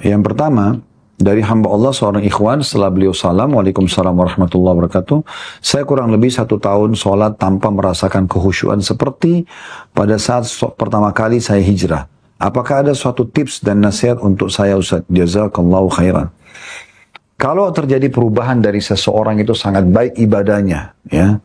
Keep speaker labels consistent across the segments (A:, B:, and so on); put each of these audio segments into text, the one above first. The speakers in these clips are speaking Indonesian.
A: Yang pertama, dari hamba Allah seorang ikhwan setelah beliau salam, Waalaikumsalam warahmatullahi wabarakatuh. Saya kurang lebih 1 tahun sholat tanpa merasakan kehusyuan seperti pada saat pertama kali saya hijrah. Apakah ada suatu tips dan nasihat untuk saya, Ustaz? Jazakallahu khairan. Kalau terjadi perubahan dari seseorang itu sangat baik ibadahnya, ya,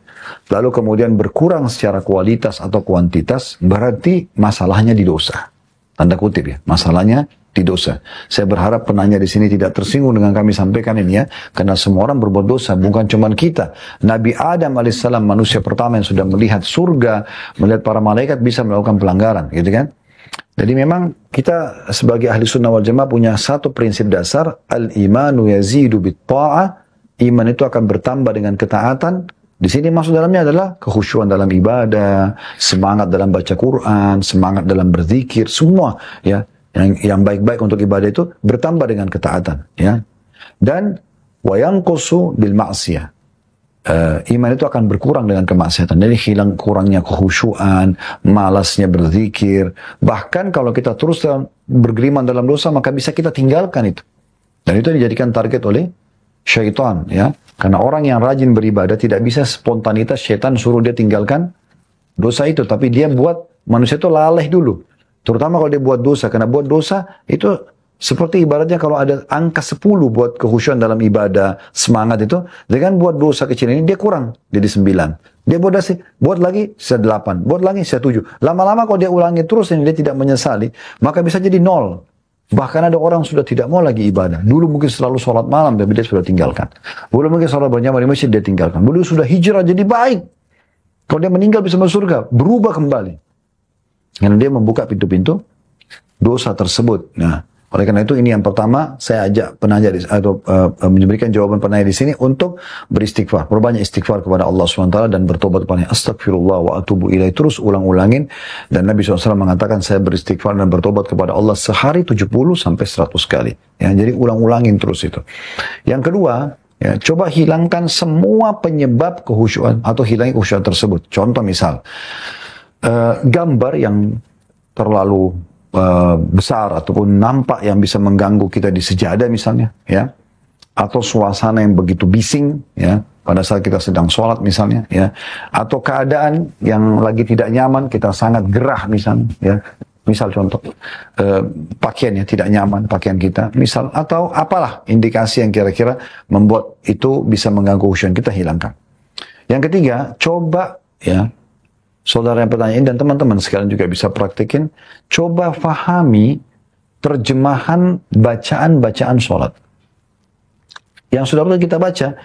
A: lalu kemudian berkurang secara kualitas atau kuantitas, berarti masalahnya di dosa. Tanda kutip ya, masalahnya di dosa. Saya berharap penanya di sini tidak tersinggung dengan kami sampaikan ini ya, karena semua orang berbuat dosa, bukan cuma kita. Nabi Adam alaihissalam, manusia pertama yang sudah melihat surga, melihat para malaikat, bisa melakukan pelanggaran, gitu kan? Jadi memang kita sebagai ahli sunnah wal jamaah punya satu prinsip dasar, al-imanu yazidu bit-ta'ah, iman itu akan bertambah dengan ketaatan. Di sini maksud dalamnya adalah kekhusyuan dalam ibadah, semangat dalam baca Quran, semangat dalam berzikir, semua ya. Yang baik-baik untuk ibadah itu bertambah dengan ketaatan, ya. Dan wayanqusu bil ma'siyah. Iman itu akan berkurang dengan kemaksiatan. Jadi hilang kurangnya kekhusyuan, malasnya berzikir. Bahkan kalau kita terus bergeliman dalam dosa, maka bisa kita tinggalkan itu. Dan itu dijadikan target oleh syaitan, ya. Karena orang yang rajin beribadah tidak bisa spontanitas syaitan suruh dia tinggalkan dosa itu, tapi dia buat manusia itu laleh dulu. Terutama kalau dia buat dosa, karena buat dosa itu seperti ibaratnya kalau ada angka 10 buat kekhusyuan dalam ibadah, semangat itu, dengan buat dosa kecil ini dia kurang, jadi 9. Dia buat lagi, sisa 8, buat lagi, sisa 7. Lama-lama kalau dia ulangi terus dan dia tidak menyesali, maka bisa jadi 0. Bahkan ada orang sudah tidak mau lagi ibadah. Dulu mungkin selalu sholat malam, tapi dia sudah tinggalkan. Dulu mungkin sholat berjamaah di masjid, dia tinggalkan. Dulu sudah hijrah jadi baik. Kalau dia meninggal bisa masuk surga, berubah kembali. Karena dia membuka pintu-pintu dosa tersebut. Nah, oleh karena itu ini yang pertama saya ajak penanya atau memberikan jawaban penanya di sini untuk beristighfar, perbanyak istighfar kepada Allah SWT dan bertobat kepada Astagfirullah wa atubu ilaih, terus ulang-ulangin. Dan Nabi SAW mengatakan saya beristighfar dan bertobat kepada Allah sehari 70 sampai 100 kali. Ya, jadi ulang-ulangin terus itu. Yang kedua, ya, coba hilangkan semua penyebab kekhusyuan atau hilangi kekhusyuan tersebut. Contoh misal, gambar yang terlalu besar ataupun nampak yang bisa mengganggu kita di sejadah misalnya, ya, atau suasana yang begitu bising, ya, pada saat kita sedang sholat misalnya, ya, atau keadaan yang lagi tidak nyaman, kita sangat gerah misalnya, ya, misal contoh pakaian yang tidak nyaman, pakaian kita, misal, atau apalah indikasi yang kira-kira membuat itu bisa mengganggu khusyuk kita, hilangkan. Yang ketiga, coba ya, saudara yang bertanya ini dan teman-teman sekalian juga bisa praktikin, coba fahami terjemahan bacaan-bacaan sholat. Yang sudah pernah kita baca,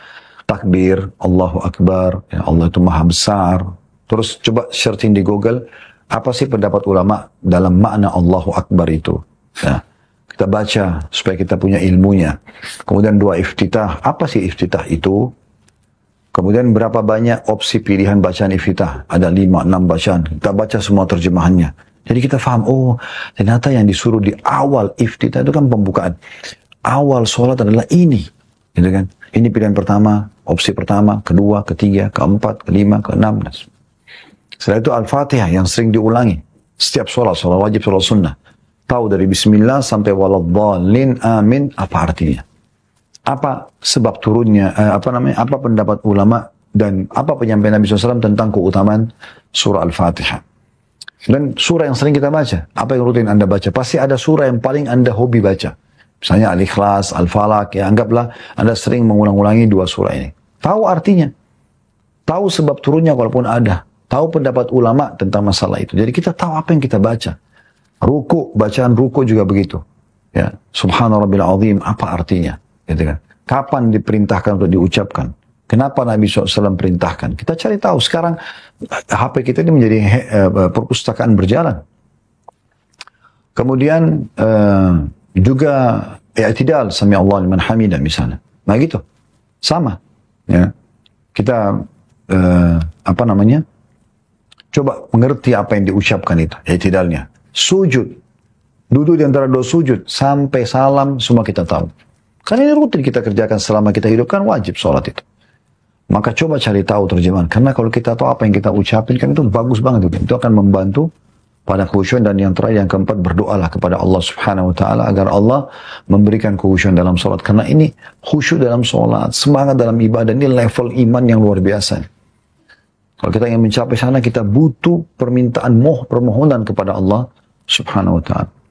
A: takbir, Allahu Akbar, ya, Allah itu maha besar. Terus coba searching di Google, apa sih pendapat ulama dalam makna Allahu Akbar itu. Ya, kita baca supaya kita punya ilmunya. Kemudian doa iftitah, apa sih iftitah itu? Kemudian berapa banyak opsi pilihan bacaan iftitah? Ada 5-6 bacaan. Kita baca semua terjemahannya. Jadi kita faham, oh ternyata yang disuruh di awal iftitah itu kan pembukaan. Awal sholat adalah ini. Gitu kan? Ini pilihan pertama, opsi pertama, kedua, ketiga, keempat, kelima, keenam. Setelah itu Al-Fatihah yang sering diulangi. Setiap sholat, sholat wajib, sholat sunnah. Tahu dari bismillah sampai waladhdallin amin, apa artinya? Apa sebab turunnya, apa pendapat ulama dan apa penyampaian Nabi SAW tentang keutamaan surah Al-Fatihah. Dan surah yang sering kita baca, apa yang rutin Anda baca, pasti ada surah yang paling Anda hobi baca. Misalnya Al-Ikhlas, Al-Falaq, ya anggaplah Anda sering mengulang-ulangi 2 surah ini. Tahu artinya, tahu sebab turunnya walaupun ada, tahu pendapat ulama tentang masalah itu. Jadi kita tahu apa yang kita baca. Ruku, bacaan ruku juga begitu. Ya, Subhana Rabbil Azim, apa artinya? Gitu kan? Kapan diperintahkan untuk diucapkan? Kenapa Nabi SAW perintahkan? Kita cari tahu. Sekarang HP kita ini menjadi perpustakaan berjalan. Kemudian juga i'tidal, sami Allah liman hamidah misalnya. Nah gitu, sama. Ya. Kita coba mengerti apa yang diucapkan itu, i'tidalnya. Sujud, duduk di antara 2 sujud sampai salam, semua kita tahu. Karena ini rutin kita kerjakan selama kita hidup, kan wajib sholat itu. Maka coba cari tahu terjemahan. Karena kalau kita tahu apa yang kita ucapin, kan itu bagus banget. Itu akan membantu pada khusyuk. Dan yang terakhir, yang keempat, berdoalah kepada Allah Subhanahu wa taala agar Allah memberikan khusyuk dalam salat, karena ini khusyuk dalam salat, semangat dalam ibadah, ini level iman yang luar biasa. Kalau kita ingin mencapai sana, kita butuh permintaan permohonan kepada Allah Subhanahu wa taala.